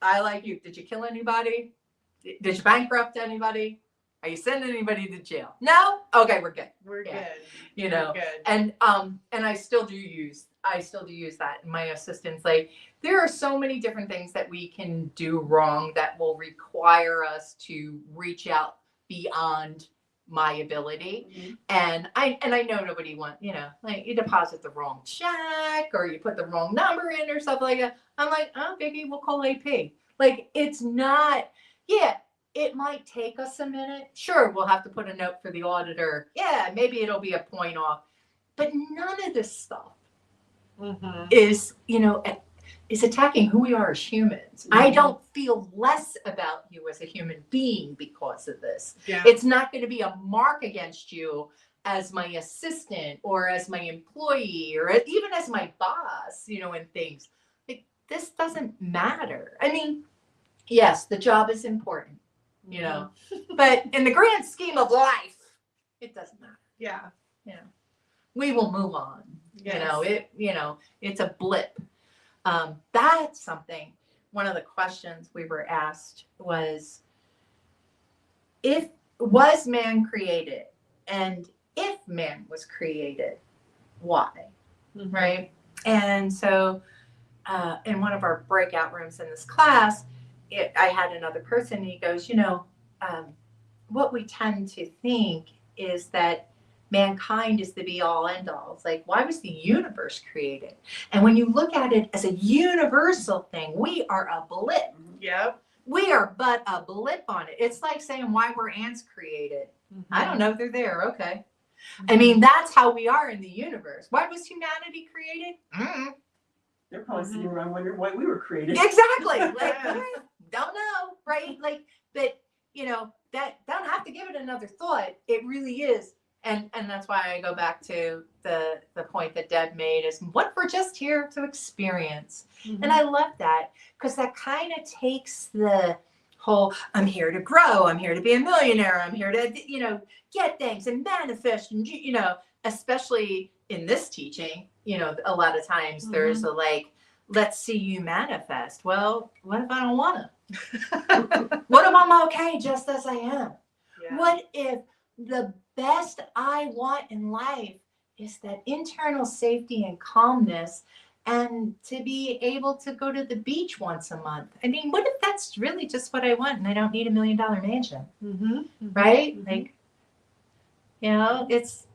like you. Did you kill anybody? Did you bankrupt anybody? Are you sending anybody to jail? No? Okay, we're good. We're good. You know, we're good. and I still do use that in my assistants. Like, there are so many different things that we can do wrong that will require us to reach out beyond my ability. Mm-hmm. And I know nobody wants, you know, like you deposit the wrong check or you put the wrong number in or stuff like that. I'm like, oh, baby, we'll call AP. Like, it's not, it might take us a minute. Sure, we'll have to put a note for the auditor. Yeah, maybe it'll be a point off. But none of this stuff is, you know, is attacking who we are as humans. I don't feel less about you as a human being because of this. Yeah. It's not going to be a mark against you as my assistant or as my employee or even as my boss, you know, and things. Like, this doesn't matter. I mean, yes, the job is important, you know, but in the grand scheme of life, It doesn't matter. Yeah. We will move on. Yes. It's a blip. That's something. One of the questions we were asked was, was man created? And if man was created, why? Mm-hmm. Right? And so in one of our breakout rooms in this class, I had another person, and he goes, what we tend to think is that mankind is the be all end all. It's like, why was the universe created? And when you look at it as a universal thing, we are a blip. Yep. We are but a blip on it. It's like saying, why were ants created? Mm-hmm. I don't know. They're there. Okay. I mean, that's how we are in the universe. Why was humanity created? They're probably sitting around wondering why we were created. Exactly. Like, don't know, right? Like, but that don't have to give it another thought. It really is. And that's why I go back to the point that Deb made is what we're just here to experience. Mm-hmm. And I love that because that kind of takes the whole, I'm here to grow. I'm here to be a millionaire. I'm here to, get things and manifest. And, especially in this teaching, a lot of times there's a like, let's see you manifest. Well, what if I don't want to? What if I'm okay just as I am? Yeah. What if the best I want in life is that internal safety and calmness and to be able to go to the beach once a month? I mean, what if that's really just what I want and I don't need $1 million mansion? Mm-hmm. Mm-hmm. Right? Mm-hmm. Like, it's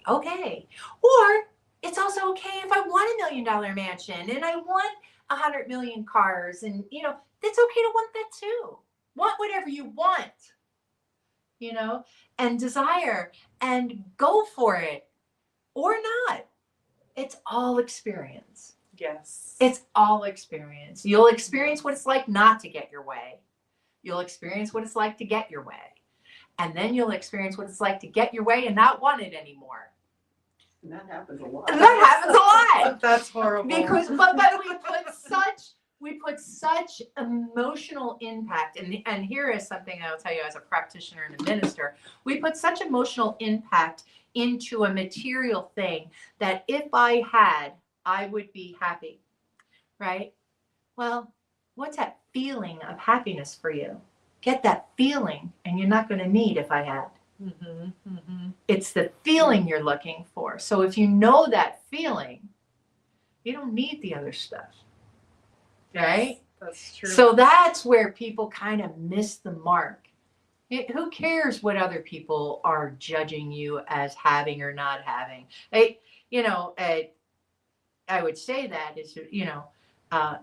okay. Or it's also okay if I want $1 million mansion and I want 100 million cars, and it's okay to want that too. Want whatever you want, and desire, and go for it or not. It's all experience. Yes. It's all experience. You'll experience what it's like not to get your way. You'll experience what it's like to get your way. And then you'll experience what it's like to get your way and not want it anymore. And that happens a lot. And that happens a lot. That's horrible. Because but we put such emotional impact, and here is something I'll tell you as a practitioner and a minister. We put such emotional impact into a material thing that if I had, I would be happy. Right? Well, what's that feeling of happiness for you? Get that feeling, and you're not going to need if I had. Mm-hmm. Mm-hmm. It's the feeling you're looking for. So if you know that feeling, you don't need the other stuff. Right? Yes, that's true. So that's where people kind of miss the mark. Who cares what other people are judging you as having or not having? I would say that is,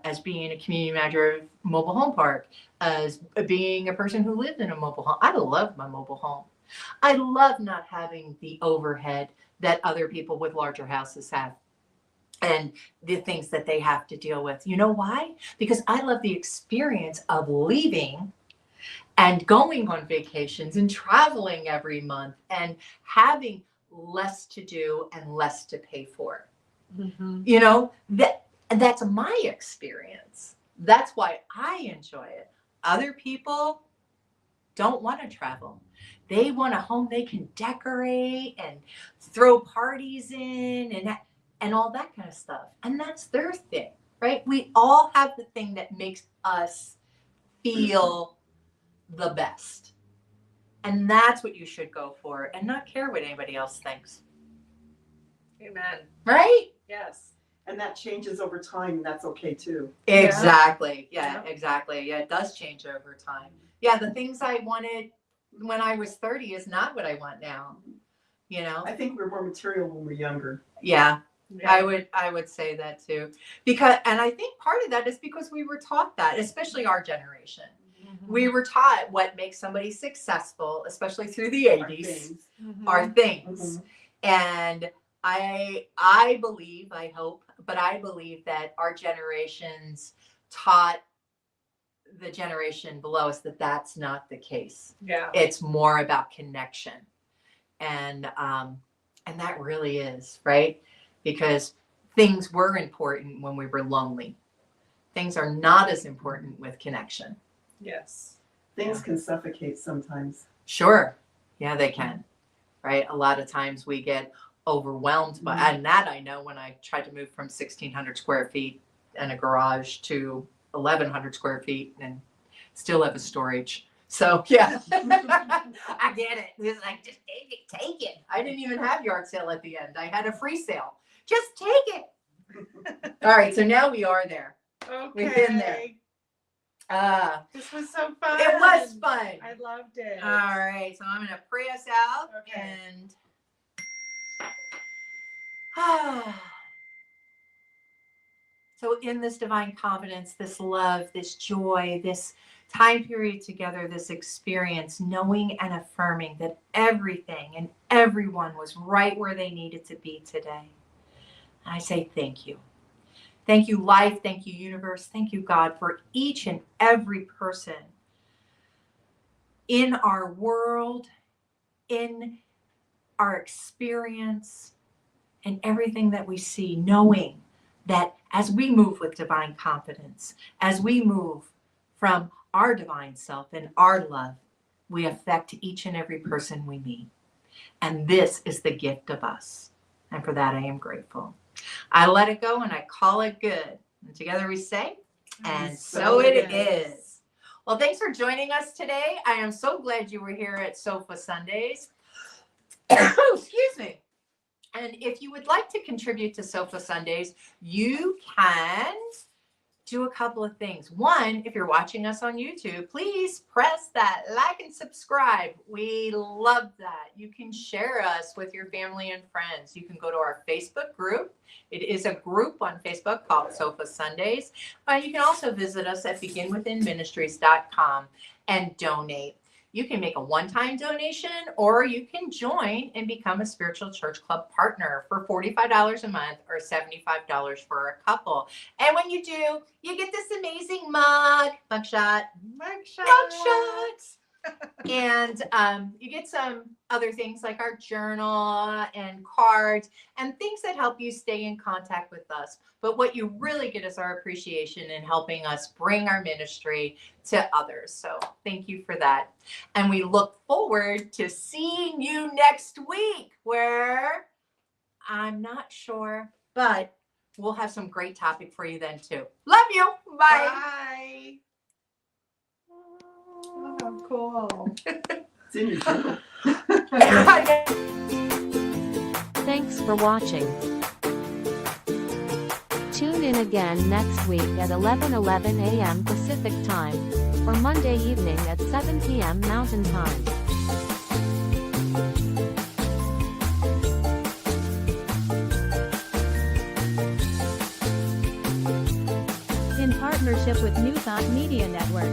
as being a community manager of mobile home park, as being a person who lived in a mobile home. I love my mobile home. I love not having the overhead that other people with larger houses have and the things that they have to deal with. You know why? Because I love the experience of leaving and going on vacations and traveling every month and having less to do and less to pay for. Mm-hmm. That's my experience. That's why I enjoy it. Other people don't want to travel. They want a home they can decorate and throw parties in and all that kind of stuff. And that's their thing, right? We all have the thing that makes us feel the best. And that's what you should go for and not care what anybody else thinks. Amen. Right? Yes. And that changes over time, and that's okay too. Exactly. Yeah, Yeah. exactly. Yeah, it does change over time. Yeah, the things I wanted when I was 30 is not what I want now. I think we're more material when we're younger. Yeah, Yeah. I would say that too. And I think part of that is because we were taught that, especially our generation. Mm-hmm. We were taught what makes somebody successful, especially through the Our 80s, things. Mm-hmm. are things. Mhm. And I believe, I hope, but I believe that our generations taught the generation below us that that's not the case. Yeah. It's more about connection. And that really is, right? Because things were important when we were lonely. Things are not as important with connection. Yes. Things can suffocate sometimes. Sure. Yeah, they can. right? A lot of times we get overwhelmed by, and that I know when I tried to move from 1,600 square feet and a garage to 1,100 square feet and still have a storage. So yeah, I get it. It's like, just take it. I didn't even have yard sale at the end. I had a free sale. Just take it. All right, so now we are there. Okay. We've been there. This was so fun. It was fun. I loved it. All right, so I'm gonna pray us out Okay. and so in this divine confidence, this love, this joy, this time period together, this experience, knowing and affirming that everything and everyone was right where they needed to be today. And I say thank you. Thank you, life. Thank you, universe. Thank you, God, for each and every person in our world, in our experience, and everything that we see, knowing that as we move with divine confidence, as we move from our divine self and our love, we affect each and every person we meet. And this is the gift of us. And for that, I am grateful. I let it go and I call it good. And together we say, and so it is. Well, thanks for joining us today. I am so glad you were here at Sofa Sundays. Excuse me. And if you would like to contribute to Sofa Sundays, you can do a couple of things. One, if you're watching us on YouTube, please press that like and subscribe. We love that. You can share us with your family and friends. You can go to our Facebook group. It is a group on Facebook called Sofa Sundays. You can also visit us at beginwithinministries.com and donate. You can make a one-time donation, or you can join and become a Spiritual Church Club partner for $45 a month or $75 for a couple. And when you do, you get this amazing mugshot. And you get some other things like our journal and cards and things that help you stay in contact with us. But what you really get is our appreciation in helping us bring our ministry to others. So thank you for that. And we look forward to seeing you next week, where I'm not sure, but we'll have some great topic for you then too. Love you. Bye. Bye. Oh, cool. It's in your journal. Thanks for watching. Tune in again next week at 11:11 a.m. Pacific Time, or Monday evening at 7 p.m. Mountain Time. In partnership with New Thought Media Network.